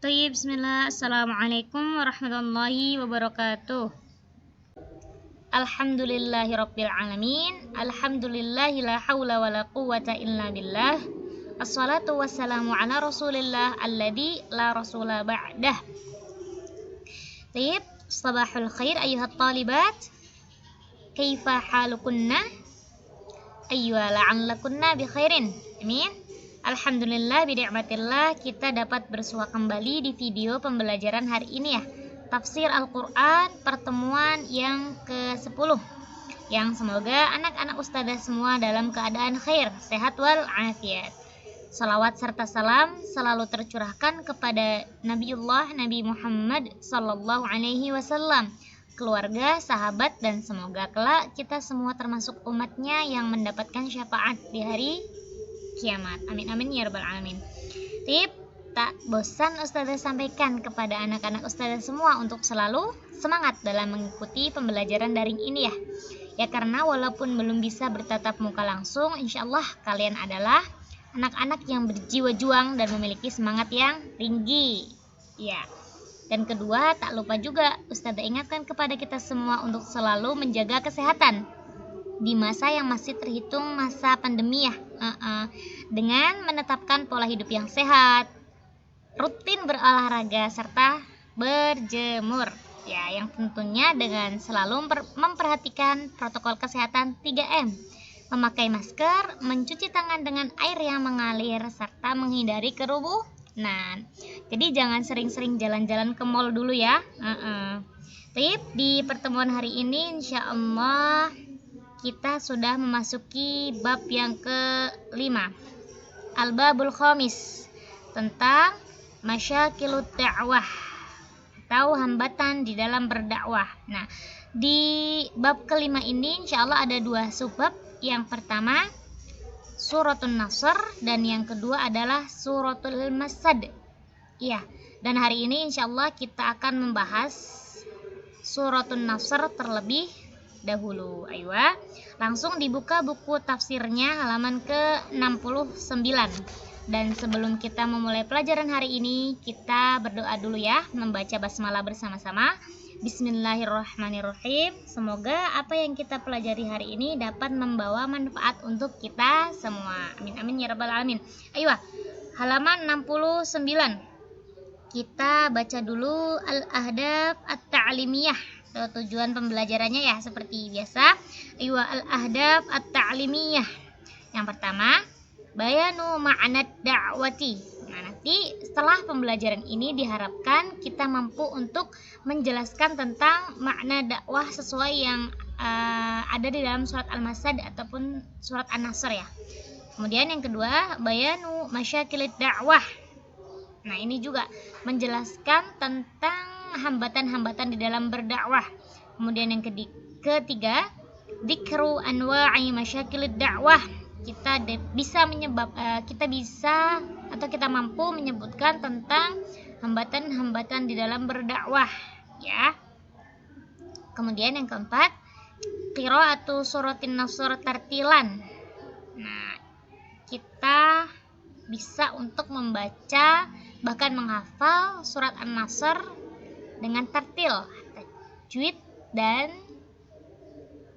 Tayyib, bismillah. Assalamualaikum warahmatullahi wabarakatuh. Alhamdulillahirabbil alamin. Alhamdulillahi la haula wala quwwata illa billah. Assalatu wassalamu ala Rasulillah alladzi la rasula ba'dah. Tayyib, sabahul khair ayyuhat talibat. Kaifa halukunna? Ayyuha la'allakunna bi khairin. Amin. Alhamdulillah binikmatillah kita dapat bersua kembali di video pembelajaran hari ini ya. Tafsir Al-Quran pertemuan yang ke-10. Yang semoga anak-anak ustazah semua dalam keadaan khair, sehat wal afiat. Salawat serta salam selalu tercurahkan kepada Nabiullah Nabi Muhammad sallallahu alaihi wasallam, keluarga, sahabat, dan semoga kelak kita semua termasuk umatnya yang mendapatkan syafaat di hari kiamat. Amin amin ya rabbal alamin. Tip, tak bosan ustazah sampaikan kepada anak-anak ustazah semua untuk selalu semangat dalam mengikuti pembelajaran daring ini ya. Ya karena walaupun belum bisa bertatap muka langsung, insyaallah kalian adalah anak-anak yang berjiwa juang dan memiliki semangat yang tinggi. Ya. Dan kedua, tak lupa juga ustazah ingatkan kepada kita semua untuk selalu menjaga kesehatan di masa yang masih terhitung masa pandemi ya, dengan menetapkan pola hidup yang sehat, rutin berolahraga serta berjemur ya, yang tentunya dengan selalu memperhatikan protokol kesehatan 3M, memakai masker, mencuci tangan dengan air yang mengalir serta menghindari kerumunan. Jadi jangan sering-sering jalan-jalan ke mall dulu ya. Tip, di pertemuan hari ini insyaallah kita sudah memasuki bab yang ke-5, Al-Babul Khamis, tentang masyakilut dakwah atau hambatan di dalam berdakwah. Nah, di bab ke-5 ini insyaallah ada 2 subbab. Yang pertama Suratul Nasr dan yang kedua adalah Suratul Masad. Iya, dan hari ini insyaallah kita akan membahas Suratul Nasr terlebih dahulu. Ayo, langsung dibuka buku tafsirnya halaman ke-69. Dan sebelum kita memulai pelajaran hari ini, kita berdoa dulu ya, membaca basmalah bersama-sama. Bismillahirrahmanirrahim. Semoga apa yang kita pelajari hari ini dapat membawa manfaat untuk kita semua. Amin amin ya rabbal alamin. Ayo, halaman 69. Kita baca dulu Al-Ahdaf At-Ta'limiyah. Tujuan pembelajarannya ya seperti biasa. Ayo, Al-Ahdaf At-Ta'limiyah. Yang pertama, bayanu ma'anad da'wati. Nah, nanti setelah pembelajaran ini diharapkan kita mampu untuk menjelaskan tentang makna dakwah sesuai yang ada di dalam surat Al-Masad ataupun surat An-Nasr ya. Kemudian yang kedua, bayanu masyakilit dakwah. Nah, ini juga menjelaskan tentang hambatan-hambatan di dalam berdakwah. Kemudian yang ketiga, dzikru anwa'i masyakilid dakwah. Kita mampu menyebutkan tentang hambatan-hambatan di dalam berdakwah ya. Kemudian yang keempat, qiraatu suratin Nasr tartilan. Nah, kita bisa untuk membaca bahkan menghafal surat An-Nasr dengan tartil, tajwid dan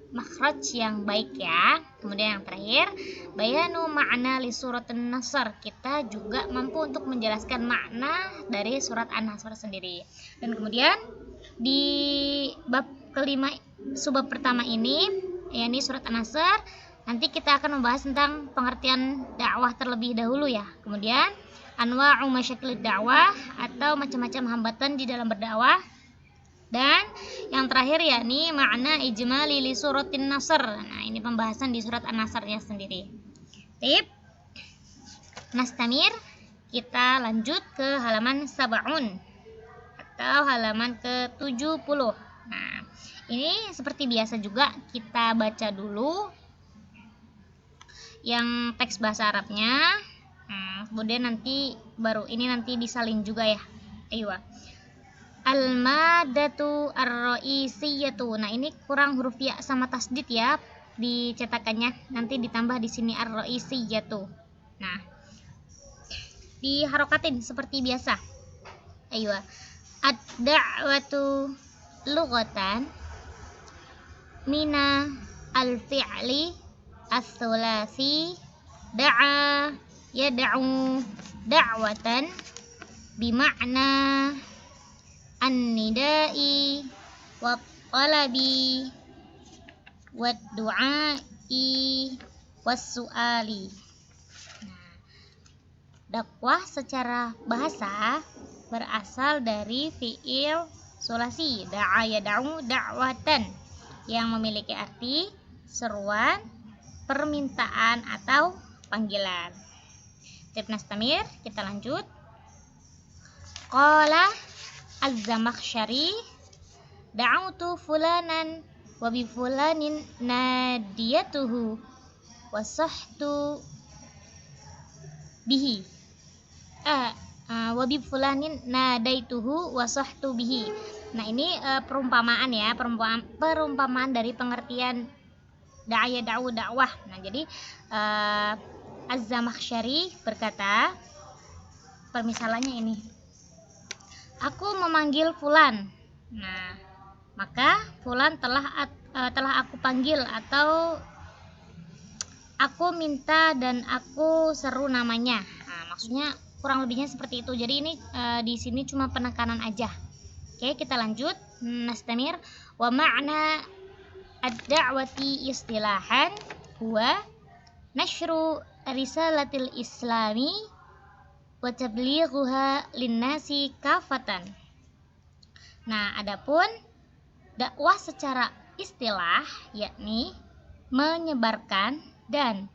makhraj yang baik ya. Kemudian yang terakhir, bayanu ma'na li surat An-Nasr. Kita juga mampu untuk menjelaskan makna dari surat An-Nasr sendiri. Dan kemudian di bab kelima, subbab pertama ini, yakni surat An-Nasr, nanti kita akan membahas tentang pengertian dakwah terlebih dahulu ya. Kemudian anwa'u masyakilid dakwah atau macam-macam hambatan di dalam berdakwah. Dan yang terakhir yakni makna ijmali li suratin Nasr. Nah, ini pembahasan di surat An-Nasr-nya sendiri. Tip, nastamir, kita lanjut ke halaman sab'un atau halaman ke-70. Nah, ini seperti biasa juga kita baca dulu yang teks bahasa Arabnya. Kemudian nanti nanti disalin juga ya. Ayo. Al-madatu ar-ra'isiyatu. Nah, ini kurang huruf ya sama tasdid ya di cetakannya. Nanti ditambah di sini ar-ra'isiyatu. Nah, diharokatin seperti biasa. Aywa. Ad-da'watu lughatan mina al-fi'li as-sulasi da'a yad'u da'watan bima'na an-nida'i wa talabi wa du'ai was su'ali. Dakwah secara bahasa berasal dari fi'il sulasi da'a yad'u da'watan yang memiliki arti seruan, permintaan atau panggilan. Tip nastamir, kita lanjut. Qala az-Zamakhsyari da'utu fulanan wa bi fulanin nadiyatuhu wa sahtu bihi. Wa bi fulanin nadaituhu wa sahtu bihi. Nah, ini perumpamaan ya, perumpamaan dari pengertian da'aya da'u dakwah. Nah, jadi Az-Zamakhsyari berkata, permisalannya ini. Aku memanggil fulan. Nah, maka fulan telah aku panggil atau aku minta dan aku seru namanya. Nah, maksudnya kurang lebihnya seperti itu. Jadi ini di sini cuma penekanan aja. Oke, kita lanjut. Nastamir. Wa ma'na ad-da'wati istilahan huwa nashru risalatil islami wa tablighuha linnasi kafatan. Nah, adapun dakwah secara istilah yakni menyebarkan dan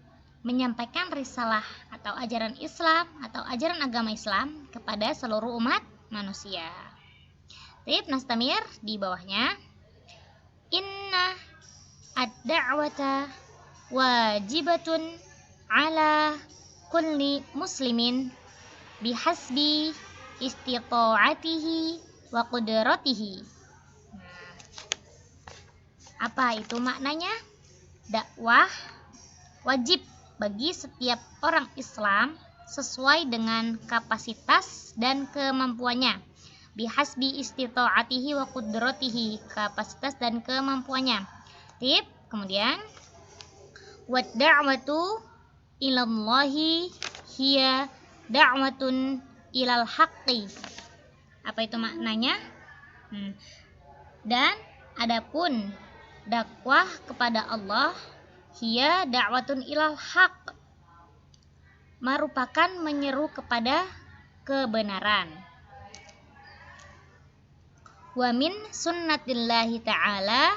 menyampaikan risalah atau ajaran Islam atau ajaran agama Islam kepada seluruh umat manusia. Tip nastamir di bawahnya. Inna ad-da'wata wajibatun ala kulli muslimin bihasbi istita'atihi wa qudratihi. Apa itu maknanya? Dakwah wajib bagi setiap orang Islam sesuai dengan kapasitas dan kemampuannya. Bihasbi istita'atihi wa qudratihi, kapasitas dan kemampuannya. Tip, kemudian wa da'watu ilallahi hiya da'watun ilal haqqi. Apa itu maknanya? Dan adapun dakwah kepada Allah hiya da'watun ilal haqq, merupakan menyeru kepada kebenaran. Wa min sunnatillahi ta'ala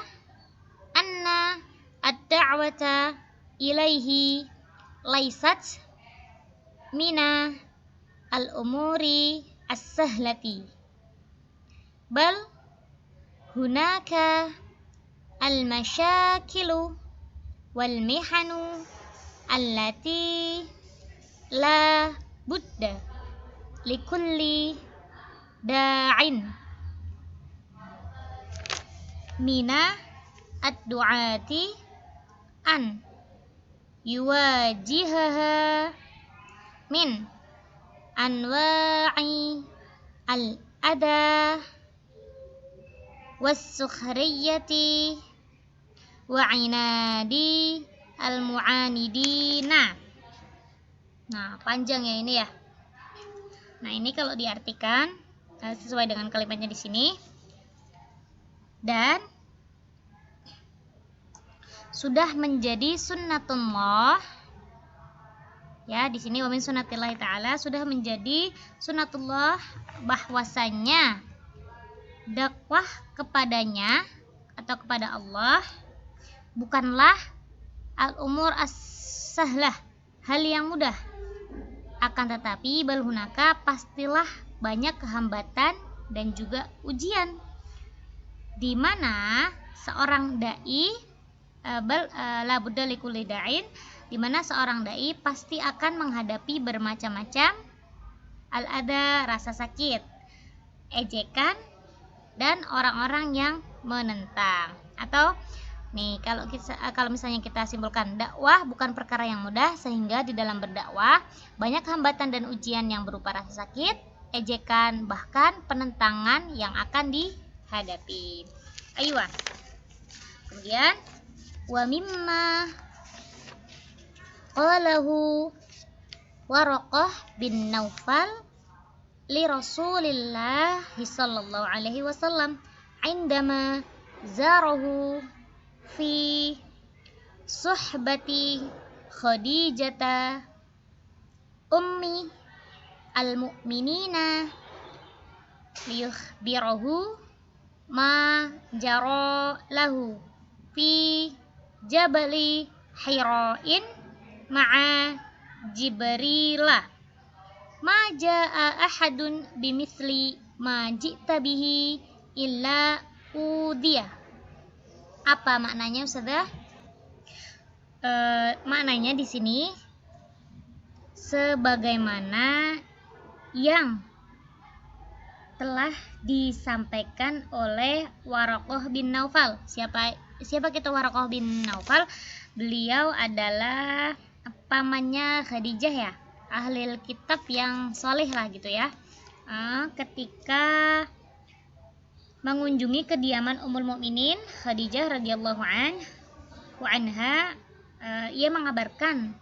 anna ad-da'wata ilaihi laisat mina al-umuri as-sahlati bal hunaka al-masyakilu wal mihanu allati la budda likulli da'in mina ad-du'ati an yuwajihaha min anwa'i al-adha was-sukhriyati wa inadi al-mu'anidina. Nah, panjang ya ini ya. Nah, ini kalau diartikan sesuai dengan kalimatnya di sini. Dan sudah menjadi sunnatullah. Ya, di sini wa min sunnatillahi ta'ala, sudah menjadi sunnatullah bahwasanya dakwah kepadanya atau kepada Allah bukanlah al-umur as-sahlah, hal yang mudah. Akan tetapi bal hunaka, pastilah banyak kehambatan dan juga ujian, di mana seorang dai la budda likulli da'in, di mana seorang dai pasti akan menghadapi bermacam-macam al-adha, rasa sakit, ejekan, dan orang-orang yang menentang. Atau nih, kalau misalnya kita simpulkan, dakwah bukan perkara yang mudah, sehingga di dalam berdakwah banyak hambatan dan ujian yang berupa rasa sakit, ejekan, bahkan penentangan yang akan dihadapi. Aywa. Kemudian wa mimma qalahu Waraqah bin Naufal li Rasulillah sallallahu alaihi wasallam indama zarahu fi suhbati Khadijata ummi al-mu'minina liyukhbirahu ma jara lahu fi jabali Hira'in ma'a Jibrilah ma jaa ahadun bimithli ma ji'ta bihi illa udiya. Apa maknanya, Ustazah? Maknanya di sini sebagaimana yang telah disampaikan oleh Waraqah bin Naufal. Siapa kita Waraqah bin Naufal? Beliau adalah pamannya Khadijah ya, ahlil kitab yang soleh lah gitu ya. Ketika mengunjungi kediaman Ummul Mukminin Khadijah radhiyallahu anha, ia mengabarkan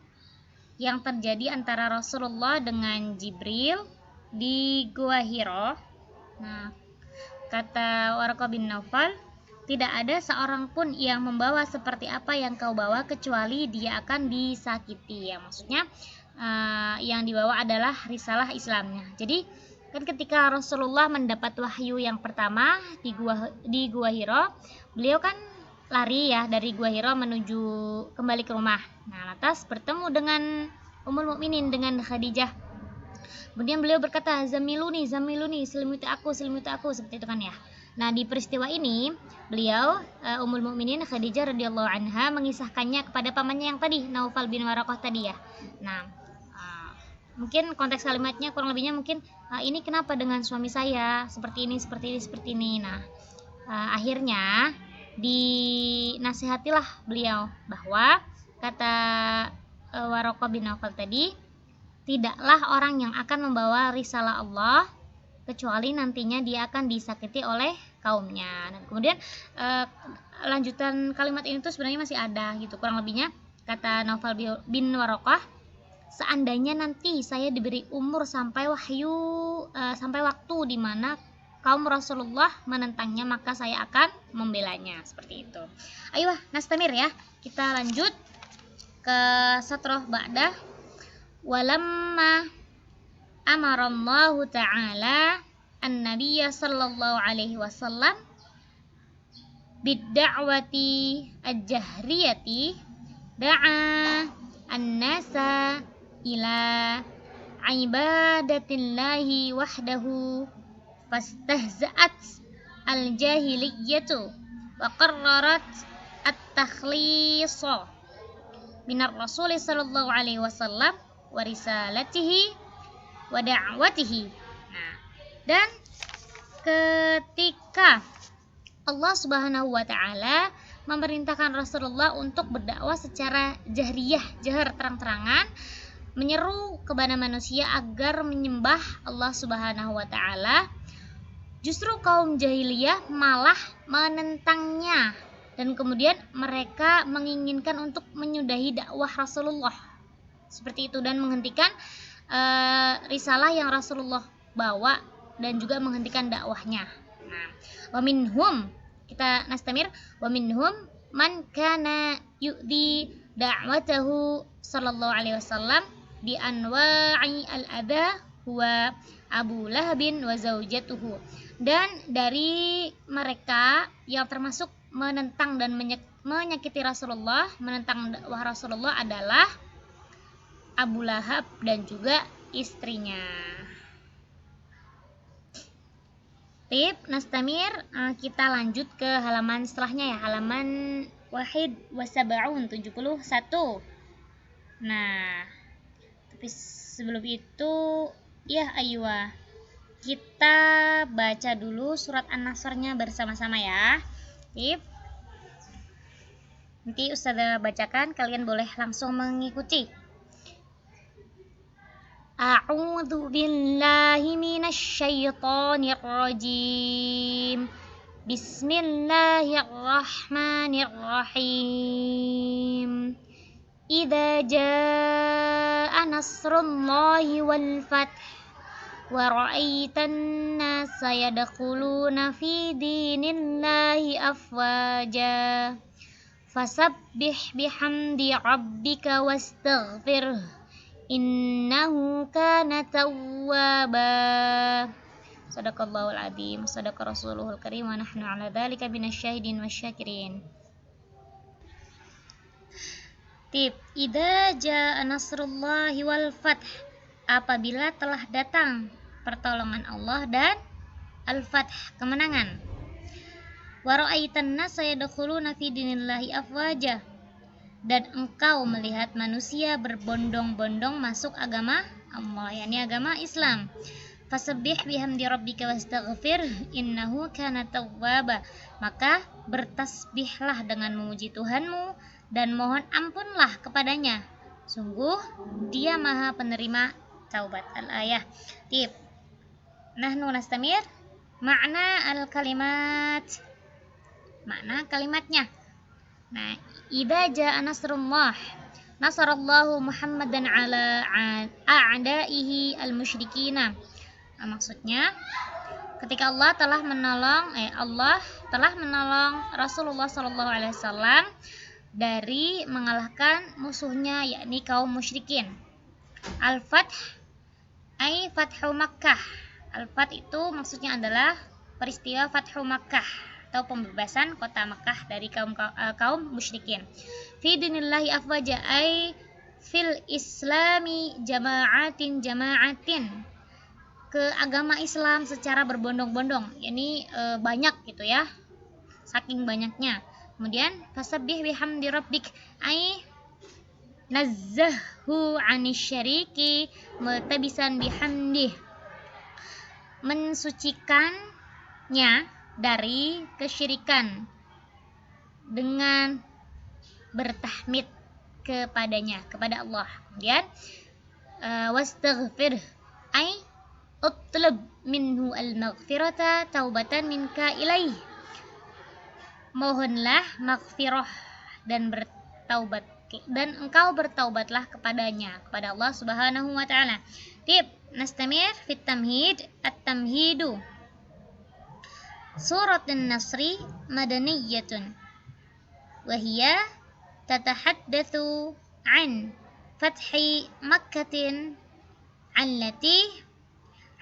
yang terjadi antara Rasulullah dengan Jibril di Gua Hira. Nah, kata Waraqah bin Naufal, tidak ada seorang pun yang membawa seperti apa yang kau bawa kecuali dia akan disakiti. Ya, maksudnya yang dibawa adalah risalah Islamnya. Jadi kan ketika Rasulullah mendapat wahyu yang pertama di Gua Hira, beliau kan lari ya dari Gua Hira menuju kembali ke rumah. Nah, lantas bertemu dengan Ummul Mukminin, dengan Khadijah. Kemudian beliau berkata, zamiluni, selimuti aku, seperti itu kan ya. Nah, di peristiwa ini beliau Ummul Mukminin Khadijah radhiyallahu anha mengisahkannya kepada pamannya yang tadi, Naufal bin Waraqah tadi ya. Nah, mungkin konteks kalimatnya kurang lebihnya mungkin ini kenapa dengan suami saya seperti ini. Nah, akhirnya dinasihatilah beliau bahwa kata Waraqah bin Naufal tadi, tidaklah orang yang akan membawa risalah Allah kecuali nantinya dia akan disakiti oleh kaumnya. Dan kemudian lanjutan kalimat ini tuh sebenarnya masih ada gitu. Kurang lebihnya kata Naufal bin Waraqah, seandainya nanti saya diberi umur sampai waktu di mana kaum Rasulullah menentangnya, maka saya akan membelanya, seperti itu. Ayo nastamir ya. Kita lanjut ke satrah ba'dah. Walamma amarallahu ta'ala an-nabiyya sallallahu alaihi wasallam bid-da'wati al-jahriyati da'a an-nasa ila ibadatillahi wahdahu fastahza'at al-jahiliyatu wa qarrarat at-takhlisa minar rasul sallallahu alaihi wasallam wa risalatihi wa da'watihi. Nah, dan ketika Allah Subhanahu wa taala memerintahkan Rasulullah untuk berdakwah secara jahriyah, jahar, terang-terangan, menyeru kepada manusia agar menyembah Allah Subhanahu wa taala, justru kaum jahiliyah malah menentangnya dan kemudian mereka menginginkan untuk menyudahi dakwah Rasulullah seperti itu dan menghentikan risalah yang Rasulullah bawa dan juga menghentikan dakwahnya. Nah, wa minhum, kita nastamir, wa minhum man kana yu'di da'watahu sallallahu alaihi wasallam bi anwa'i al-adha huwa Abu Lahabin wa zaujatuhu. Dan dari mereka yang termasuk menentang dan menyakiti Rasulullah, menentang dakwah Rasulullah adalah Abu Lahab dan juga istrinya. Tip nastamir, kita lanjut ke halaman setelahnya ya, halaman wahid wasab'un 71. Nah, tapi sebelum itu ya aywa, kita baca dulu surat An-Nasr-nya bersama-sama ya. Tip, nanti Ustazah bacakan, kalian boleh langsung mengikuti. A'udzu billahi minasy syaithanir rajim. Bismillahirrahmanirrahim. Idza jaa nasrullahi wal fath wa ra'aitan nasa yadkhuluna fi dinillahi afwaja. Fasabbih bihamdi rabbika wastaghfirh. Innahu kana tawwaba. Sadaqallahul adzim, sadaqa rasuluhul karim, wa nahnu ala dzalika minasyahidin wasyakirin. Tip, idza jaa nasrullahi wal fath, apabila telah datang pertolongan Allah dan al-fath, kemenangan. Wa ra'aitan nasa yadkhuluna fi dinillahi afwaja, dan engkau melihat manusia berbondong-bondong masuk agama Allah, yakni agama Islam. Fasabbih bihamdi rabbika wastaghfir innahu kana tawwaba, maka bertasbihlah dengan memuji Tuhanmu dan mohon ampunlah kepadanya, sungguh Dia Maha penerima taubat. Al-ayah. Tip, nahnu nastamir makna al-kalimat, makna kalimatnya. Nah, idza jaa nasrullah, nasarallahu Muhammadan ala a'daihi al-musyrikina. Nah, maksudnya ketika Allah telah menolong Rasulullah sallallahu alaihi wasallam dari mengalahkan musuhnya, yakni kaum musyrikin. Al-fath ai fathu Makkah. Al-fath itu maksudnya adalah peristiwa Fathu Makkah atau pembebasan kota Makkah dari kaum musyrikin. Fi dinillahi afwaja ai fil islami jama'atin, ke agama Islam secara berbondong-bondong, yakni banyak gitu ya, saking banyaknya. Kemudian fasabbih bihamdi rabbik ai nazzahu 'anil syariki multabisan bihamdih, mensucikannya dari kesyirikan dengan bertahmid kepadanya, kepada Allah. Kemudian wastaghfir ai utlub minhu al-maghfirata taubatan minka ilaih, mohonlah maghfirah dan bertaubat, dan engkau bertaubatlah kepadanya, kepada Allah Subhanahu wa taala. Tip, nastamir fit tamhid. At-tamhidu Surat An-Nasri madaniyatun wa hiya tatahaddatsu an fathi Makkatin allati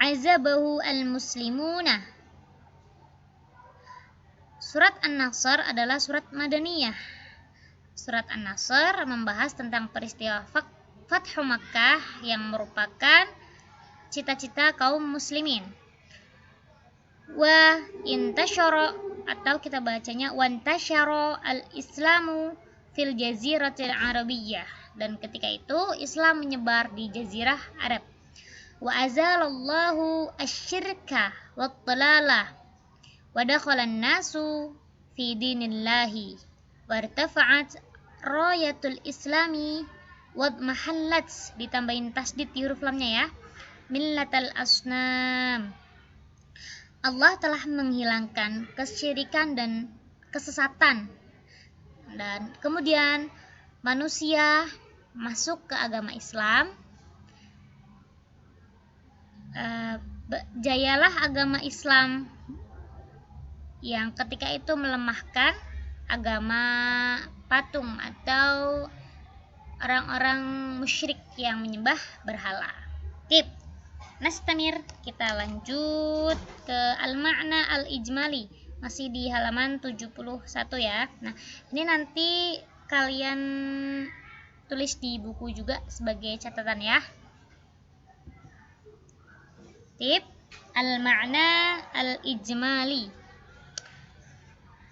azabahu al-muslimuna. Surat An-Nasr adalah surat madaniyah. Surat An-Nasr membahas tentang peristiwa Fathu Makkah yang merupakan cita-cita kaum muslimin. Wa intasyara, atau kita bacanya wantasyara al-islamu fil jaziratil arabiyyah, dan ketika itu Islam menyebar di jazirah Arab. Wa azalallahu asyirka wat dalalah wa dakhalan nasu fi dinillahi wartafa'at rayatul islami wa mahallat, ditambahin tasdid di huruf lamnya ya, millatal asnam. Allah telah menghilangkan kesyirikan dan kesesatan, dan kemudian manusia masuk ke agama Islam. Jayalah agama Islam yang ketika itu melemahkan agama patung atau orang-orang musyrik yang menyembah berhala. Tip, nastamir, kita lanjut ke al-ma'na al-ijmali, masih di halaman 71 ya. Nah, ini nanti kalian tulis di buku juga sebagai catatan ya. Tip, al-ma'na al-ijmali.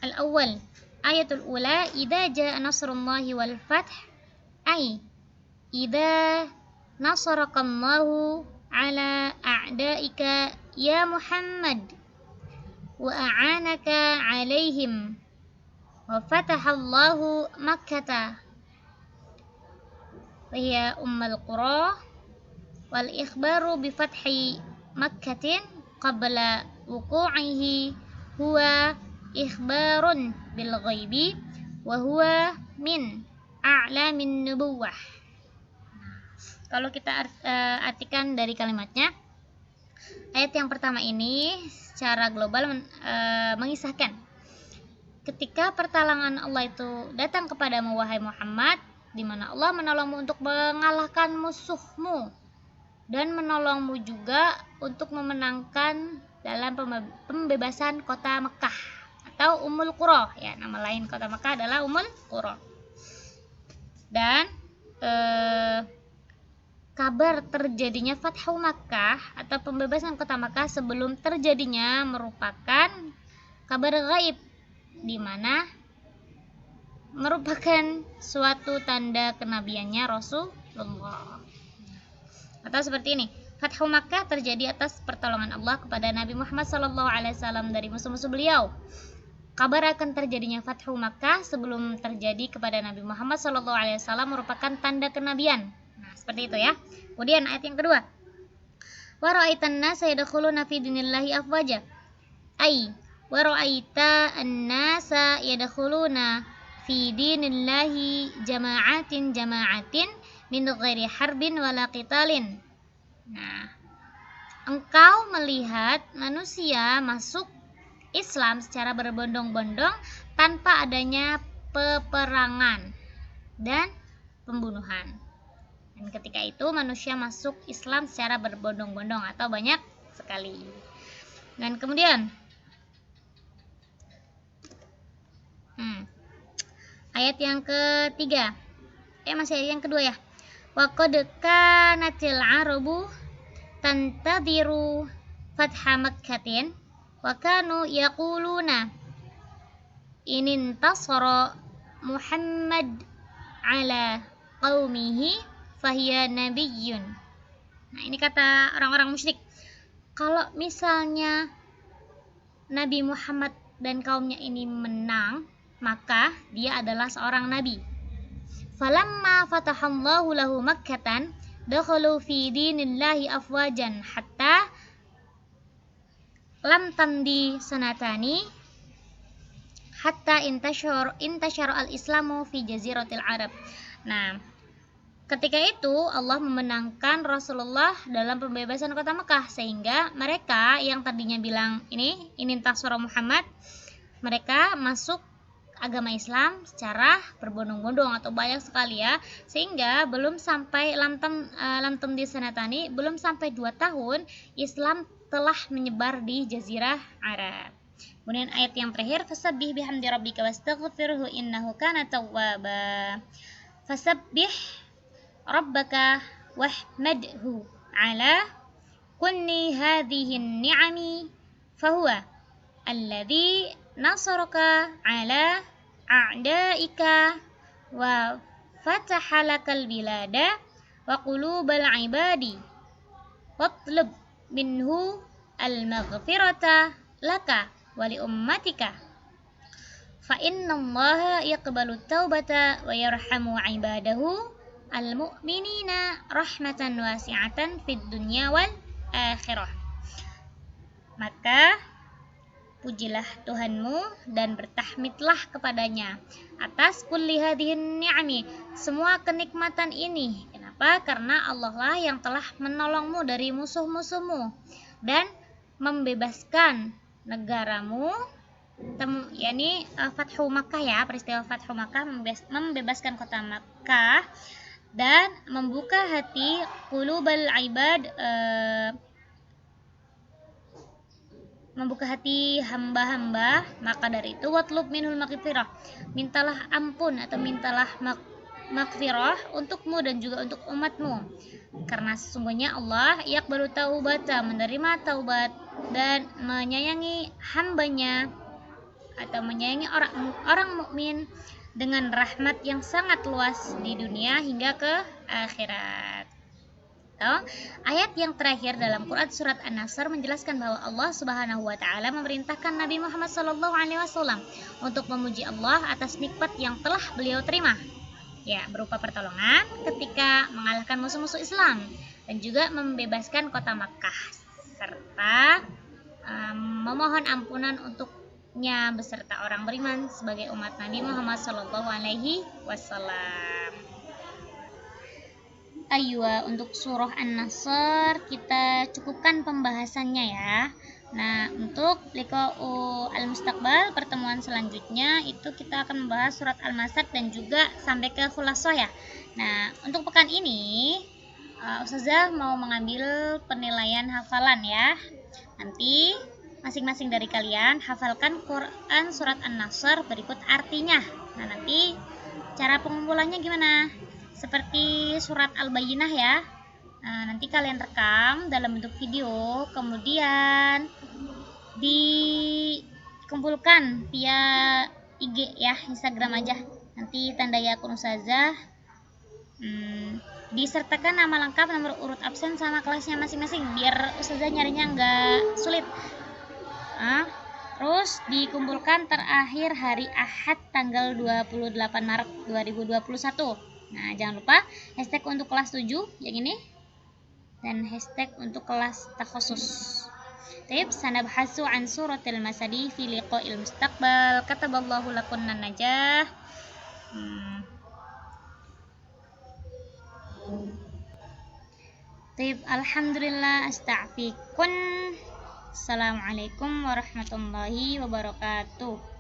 Al-awwal, ayatul ula, idza jaa nasrullahi wal fath, ay idza nasarakallahu ala a'daika ya Muhammad wa a'anaka alaihim wa fatahallahu makkata wa hiya ummul qura wal ikhbaru bi fathi Makkatin qabla wuqu'ihi huwa ikhbarun bil ghaibi wa huwa min a'lamin nubuwah. Kalau kita artikan dari kalimatnya, ayat yang pertama ini secara global mengisahkan ketika pertolongan Allah itu datang kepadamu wahai Muhammad, di mana Allah menolongmu untuk mengalahkan musuhmu dan menolongmu juga untuk memenangkan dalam pembebasan kota Mekah atau Ummul Qura, ya, nama lain kota Mekah adalah Ummul Qura. Dan kabar terjadinya Fathu Makkah atau pembebasan kota Makkah sebelum terjadinya merupakan kabar gaib, di mana merupakan suatu tanda kenabiannya Rasulullah. Atau seperti ini, Fathu Makkah terjadi atas pertolongan Allah kepada Nabi Muhammad SAW dari musuh-musuh beliau. Kabar akan terjadinya Fathu Makkah sebelum terjadi kepada Nabi Muhammad SAW merupakan tanda kenabian. Nah, seperti itu ya. Kemudian ayat yang kedua. Wa ra'aitan nasa yadkhuluna fi dinillahi afwaja. Ai wa ra'aita an-nasa yadkhuluna fi dinillahi jama'atin min ghairi harbin wala qitalin. Nah, engkau melihat manusia masuk Islam secara berbondong-bondong tanpa adanya peperangan dan pembunuhan. Dan ketika itu manusia masuk Islam secara berbondong-bondong atau banyak sekali. Dan kemudian ayat yang ketiga, masih ayat yang kedua ya. Wa qad kanatil arabu tantadiru fatha Makkatin wa kanu yaquluna inintasara Muhammad ala qaumihi fahiya nabiyyun. Nah, ini kata orang-orang musyrik. Kalau misalnya Nabi Muhammad dan kaumnya ini menang, maka dia adalah seorang nabi. Falamma fatahallahu lahu Makkatan dakhalu fi dinillahi afwajan hatta lam tamdi sanatani hatta intashara al-islamu fi jaziratil Arab. Nah, ketika itu Allah memenangkan Rasulullah dalam pembebasan kota Mekah, sehingga mereka yang tadinya bilang ini tasara Muhammad, mereka masuk agama Islam secara berbondong-bondong atau banyak sekali ya, sehingga belum sampai lamtem di sanatani, belum sampai 2 tahun Islam telah menyebar di jazirah Arab. Kemudian ayat yang terakhir, fasabbih bihamdi rabbika wastaghfirhu innahu kana tawwaba. Fasabbih rabbaka wahmadhu ala kulli hadhihi ni'ami fahuwa alladhi nasaraka ala a'daika wa fatahalakal bilada wa qulubal ibadi watlub minhu al-maghfirata laka wa li ummatika fa innallaha yaqbalu taubata wa yarhamu ibadahu al-mu'minina rahmatan wasi'atan fid dunya wal akhirah. Maka pujilah Tuhanmu dan bertahmidlah kepadanya atas kulli hadhihin ni'ami, semua kenikmatan ini. Kenapa? Karena Allah lah yang telah menolongmu dari musuh-musuhmu dan membebaskan negaramu, yakni Fathu Makkah ya, peristiwa Fathu Makkah membebaskan kota Makkah dan membuka hati qulubal ibad, membuka hati hamba-hamba. Maka dari itu watlub minhul maghfirah, mintalah ampun atau mintalah maghfirah untukmu dan juga untuk umatmu, karena sesungguhnya Allah yaqbalu taubata, menerima taubat dan menyayangi hambanya atau menyayangi orang mukmin dengan rahmat yang sangat luas di dunia hingga ke akhirat. Ayat yang terakhir dalam Quran surat An-Nasr menjelaskan bahwa Allah Subhanahu wa taala memerintahkan Nabi Muhammad SAW untuk memuji Allah atas nikmat yang telah beliau terima, ya, berupa pertolongan ketika mengalahkan musuh-musuh Islam, dan dan juga membebaskan kota Makkah, serta memohon ampunan untuknya beserta orang beriman sebagai umat Nabi Muhammad Shallallahu Alaihi Wasallam. Aywa, untuk surah An-Nasr kita cukupkan pembahasannya ya. Nah, untuk liqa'u al-mustaqbal, pertemuan selanjutnya itu kita akan membahas surat Al-Masad dan juga sampai ke Khulasah ya. Nah, untuk pekan ini Ustazah mau mengambil penilaian hafalan ya. Nanti masing-masing dari kalian hafalkan Quran surat An-Nasr berikut artinya. Nah, nanti cara pengumpulannya gimana? Seperti surat Al-Bayyinah ya. Nah, nanti kalian rekam dalam bentuk video, kemudian dikumpulkan via IG ya, Instagram aja. Nanti tandai akun Ustazah, disertakan nama lengkap, nomor urut absen sama kelasnya masing-masing biar Ustazah nyarinya nggak sulit. Terus dikumpulkan terakhir hari Ahad tanggal 28 Maret 2021. Nah, jangan lupa hashtag untuk kelas 7 yang ini dan hashtag untuk kelas takhusus. Taib sanabhasu an suratil masadi fi liqa'il mustaqbal. Kataballahu lakunna najah. Taib, alhamdulillah, asta'fikun. Assalamualaikum warahmatullahi wabarakatuh.